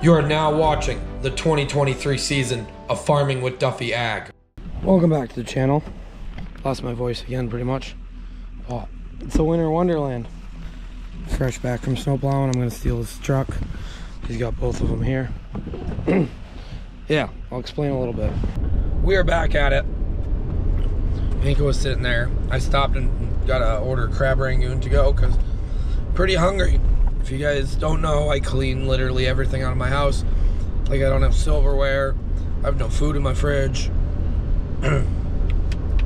You are now watching the 2023 season of Farming with Duffy Ag. Welcome back to the channel. Lost my voice again pretty much. Oh, it's a winter wonderland. Fresh back from snow plowing. I'm gonna steal his truck. He's got both of them here. Yeah, I'll explain a little bit. We are back at it. Hanko was sitting there. I stopped and got to order crab rangoon to go because I'm pretty hungry. If you guys don't know, I clean literally everything out of my house. Like, I don't have silverware. I have no food in my fridge.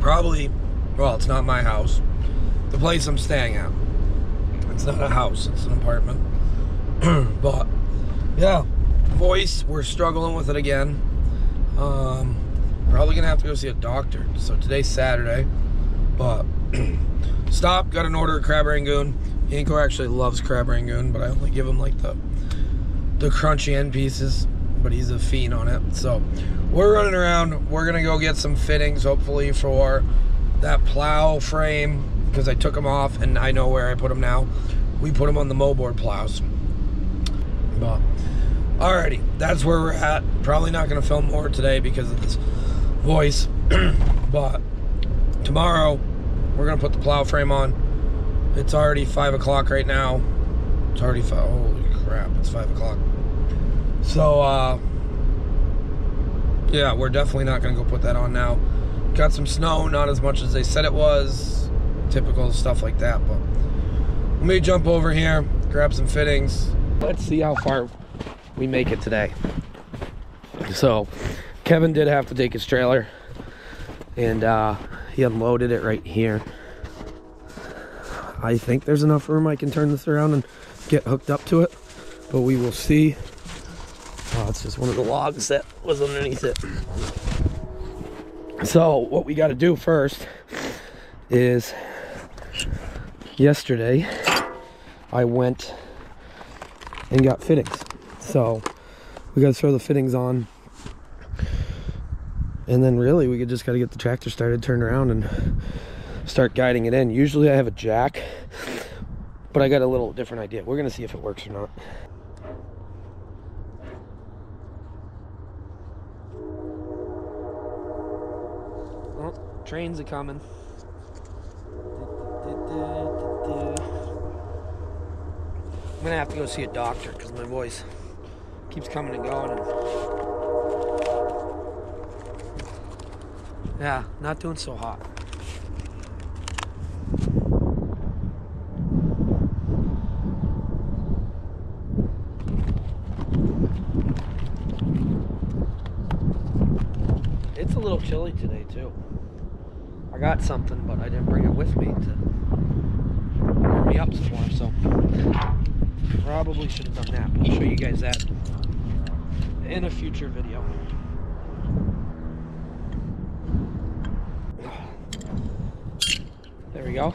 Probably, well, it's not my house. The place I'm staying at. It's not a house, it's an apartment. But, yeah, voice, we're struggling with it again. Probably gonna have to go see a doctor. So today's Saturday. But, stop, got an order of crab rangoon. Hanko actually loves crab rangoon, but I only give him like the crunchy end pieces, but he's a fiend on it. So we're running around. We're gonna go get some fittings, hopefully, for that plow frame, because I took them off and I know where I put them now. We put them on the moldboard plows. But alrighty, that's where we're at. Probably not gonna film more today because of this voice. But tomorrow we're gonna put the plow frame on. It's already 5 o'clock right now. It's already 5. Holy crap, it's 5 o'clock. So, yeah, we're definitely not going to go put that on now. Got some snow, not as much as they said it was. Typical stuff like that. But let me jump over here, grab some fittings. Let's see how far we make it today. So, Kevin did have to take his trailer. And he unloaded it right here. I think there's enough room I can turn this around and get hooked up to it, but we will see. Oh, it's just one of the logs that was underneath it. So what we got to do first is, yesterday I went and got fittings. So we got to throw the fittings on, and then really we just got to get the tractor started, turned around, and start guiding it in. Usually I have a jack, but I got a little different idea. We're gonna see if it works or not. Oh, trains are coming. I'm gonna have to go see a doctor because my voice keeps coming and going. Yeah, not doing so hot. It's a little chilly today too. I got something, but I didn't bring it with me to warm me up some more, so probably should have done that. I'll show you guys that in a future video. There we go.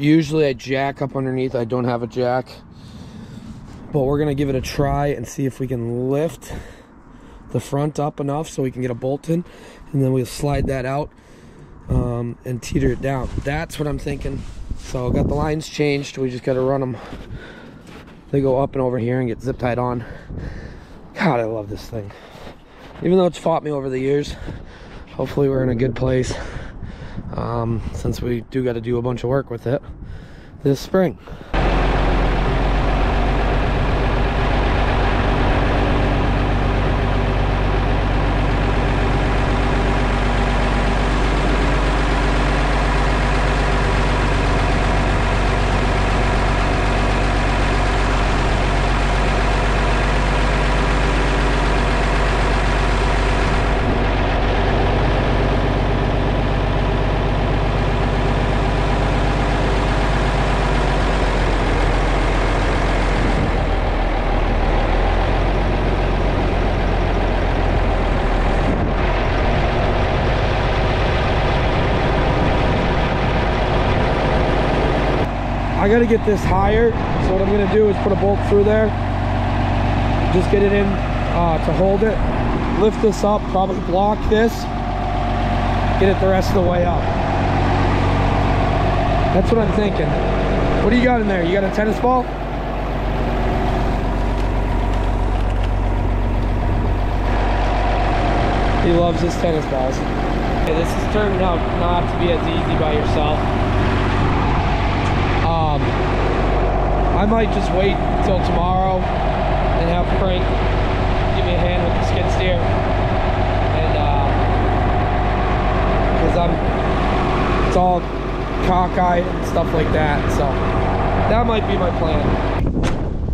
Usually I jack up underneath. I don't have a jack, but we're gonna give it a try and see if we can lift the front up enough so we can get a bolt in, and then we'll slide that out and teeter it down. That's what I'm thinking. So I got the lines changed. We just got to run them. They go up and over here and get zip tied on. God, I love this thing. Even though it's fought me over the years, hopefully we're in a good place since we do got to do a bunch of work with it this spring. I gotta get this higher, so what I'm gonna do is put a bolt through there, just get it in to hold it, lift this up, probably block this, get it the rest of the way up. That's what I'm thinking. What do you got in there? You got a tennis ball? He loves his tennis balls. Okay, this has turned out not to be as easy by yourself. I might just wait until tomorrow and have Frank give me a hand with the skid steer, and because it's all cockeyed and stuff like that, so that might be my plan.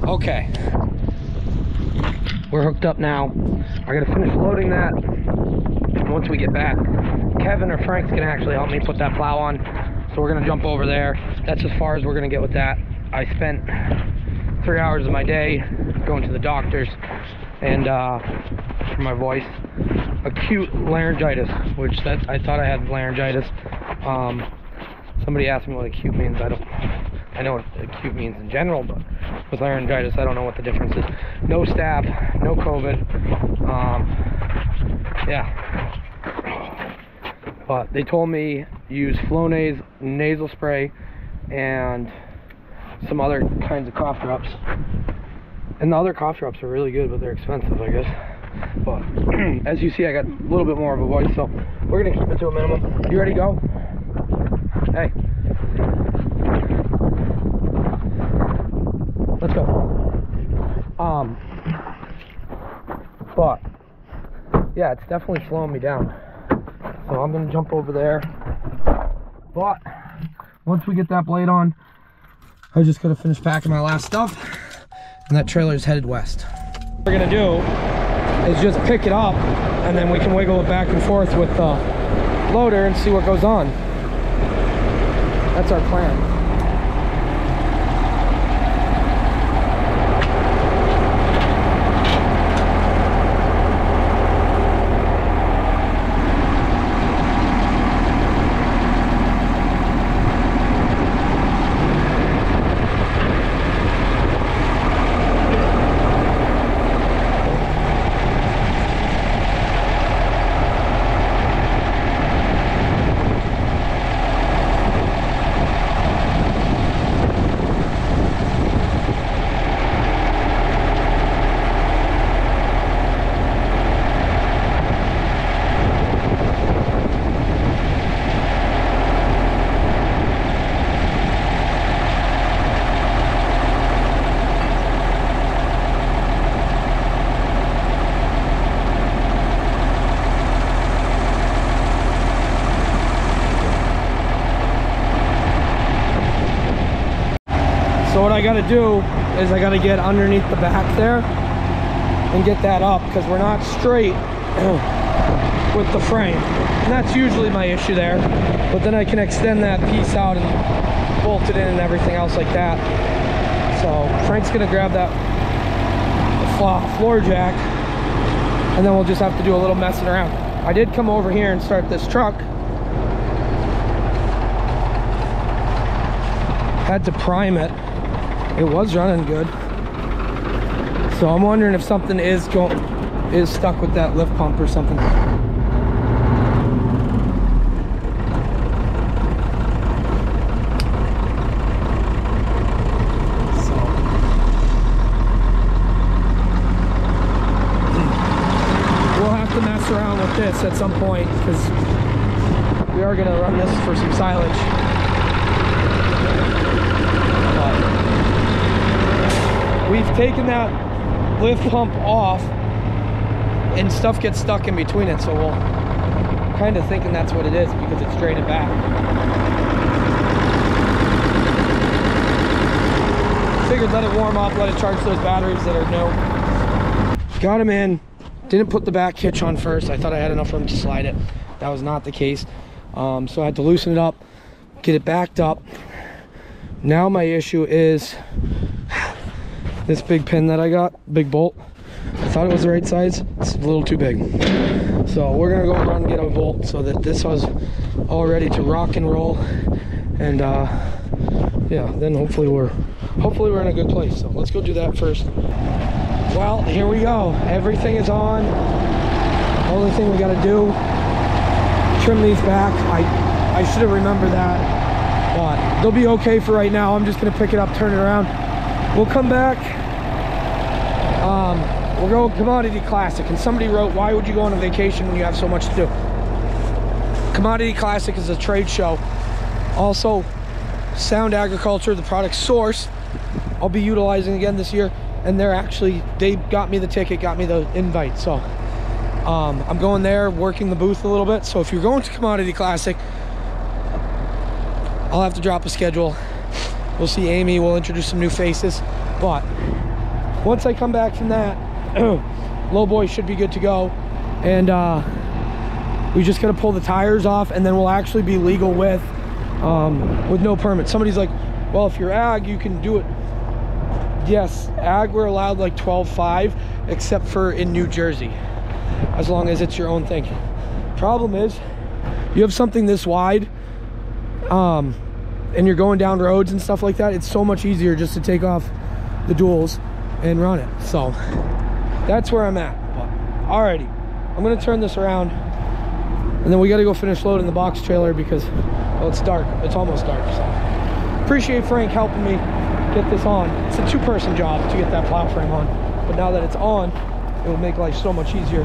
Okay, we're hooked up now. I gotta finish loading that, and once we get back, Kevin or Frank's gonna actually help me put that plow on, so we're gonna jump over there. That's as far as we're gonna get with that. I spent 3 hours of my day going to the doctors and for my voice, acute laryngitis, which I thought I had laryngitis. Somebody asked me what acute means. I know what acute means in general, but with laryngitis, I don't know what the difference is. No staph, no COVID. Yeah. But they told me use Flonase nasal spray and some other kinds of cough drops. And the other cough drops are really good, but they're expensive, I guess. But as you see, I got a little bit more of a voice, so we're gonna keep it to a minimum. You ready to go? Hey. Let's go. But yeah, it's definitely slowing me down. So I'm gonna jump over there. But once we get that blade on, I just gotta finish packing my last stuff, and that trailer is headed west. What we're gonna do is just pick it up, and then we can wiggle it back and forth with the loader and see what goes on. That's our plan. So what I gotta do is I gotta get underneath the back there and get that up, because we're not straight with the frame. And that's usually my issue there. But then I can extend that piece out and bolt it in and everything else like that. So Frank's gonna grab that floor jack, and then we'll just have to do a little messing around. I did come over here and start this truck. Had to prime it. It was running good. So I'm wondering if something is stuck with that lift pump or something. Around with this at some point, because we are going to run this for some silage. But we've taken that lift pump off and stuff gets stuck in between it, so we'll kind of thinking that's what it is because it's draining back. Figured let it warm up, let it charge those batteries that are new. Got them in. Didn't put the back hitch on first. I thought I had enough room to slide it. That was not the case. So I had to loosen it up, get it backed up. Now my issue is this big pin that I got, big bolt. I thought it was the right size. It's a little too big. So we're gonna go run and get a bolt so that this was all ready to rock and roll. And yeah, then hopefully we're in a good place. So let's go do that first. Well, here we go. Everything is on. Only thing we got to do, trim these back. I should have remembered that, but they'll be okay for right now. I'm just going to pick it up, turn it around. We'll come back. We'll go Commodity Classic. And somebody wrote, why would you go on a vacation when you have so much to do? Commodity Classic is a trade show. Also, Sound Agriculture, the product source, I'll be utilizing again this year. And they got me the ticket, got me the invite. So I'm going there, working the booth a little bit. So if you're going to Commodity Classic, I'll have to drop a schedule. We'll see Amy, we'll introduce some new faces. But once I come back from that, low boy should be good to go. And we just gotta pull the tires off, and then we'll actually be legal with no permit. Somebody's like, well, if you're ag, you can do it. Yes, ag we're allowed like 12.5, except for in New Jersey, as long as it's your own thing. Problem is, you have something this wide, and you're going down roads and stuff like that, it's so much easier just to take off the duals and run it. So that's where I'm at. But alrighty, I'm gonna turn this around, and then we got to go finish loading the box trailer because, well, it's dark. It's almost dark. So appreciate Frank helping me get this on. It's a two-person job to get that plow frame on, but now that it's on, it will make life so much easier.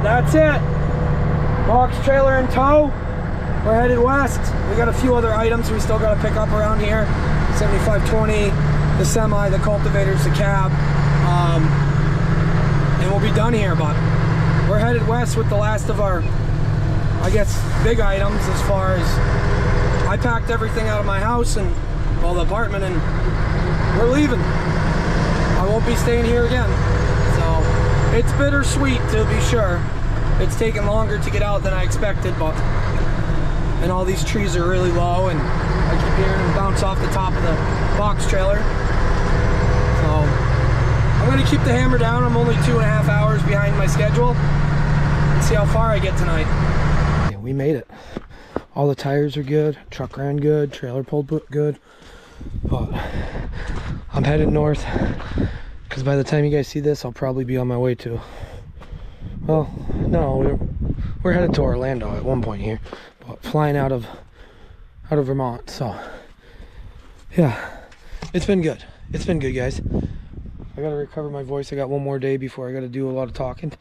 That's it. Box trailer in tow. We're headed west. We got a few other items we still got to pick up around here. 7520, the semi, the cultivators, the cab, and we'll be done here. But we're headed west with the last of our, I guess, big items. As far as I packed everything out of my house and, well, the apartment, and we're leaving. I won't be staying here again. So it's bittersweet, to be sure. It's taken longer to get out than I expected, but, and all these trees are really low, and I keep hearing them bounce off the top of the box trailer. So I'm gonna keep the hammer down. I'm only 2.5 hours behind my schedule, and see how far I get tonight. Yeah, we made it. All the tires are good, truck ran good, trailer pulled good, but I'm headed north, because by the time you guys see this, I'll probably be on my way to, well, no, we're headed to Orlando at one point here, but flying out of Vermont. So yeah, it's been good. It's been good, guys. I gotta recover my voice. I got one more day before I gotta do a lot of talking.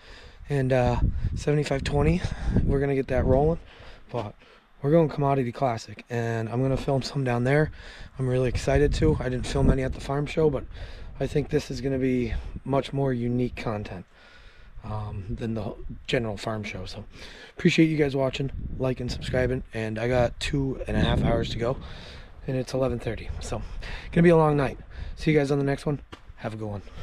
And 7520, we're gonna get that rolling. But we're going Commodity Classic, and I'm going to film some down there. I'm really excited to. I didn't film any at the farm show, but I think this is going to be much more unique content than the general farm show. So appreciate you guys watching, liking, subscribing, and I got 2.5 hours to go, and it's 11:30, so gonna be a long night. See you guys on the next one. Have a good one.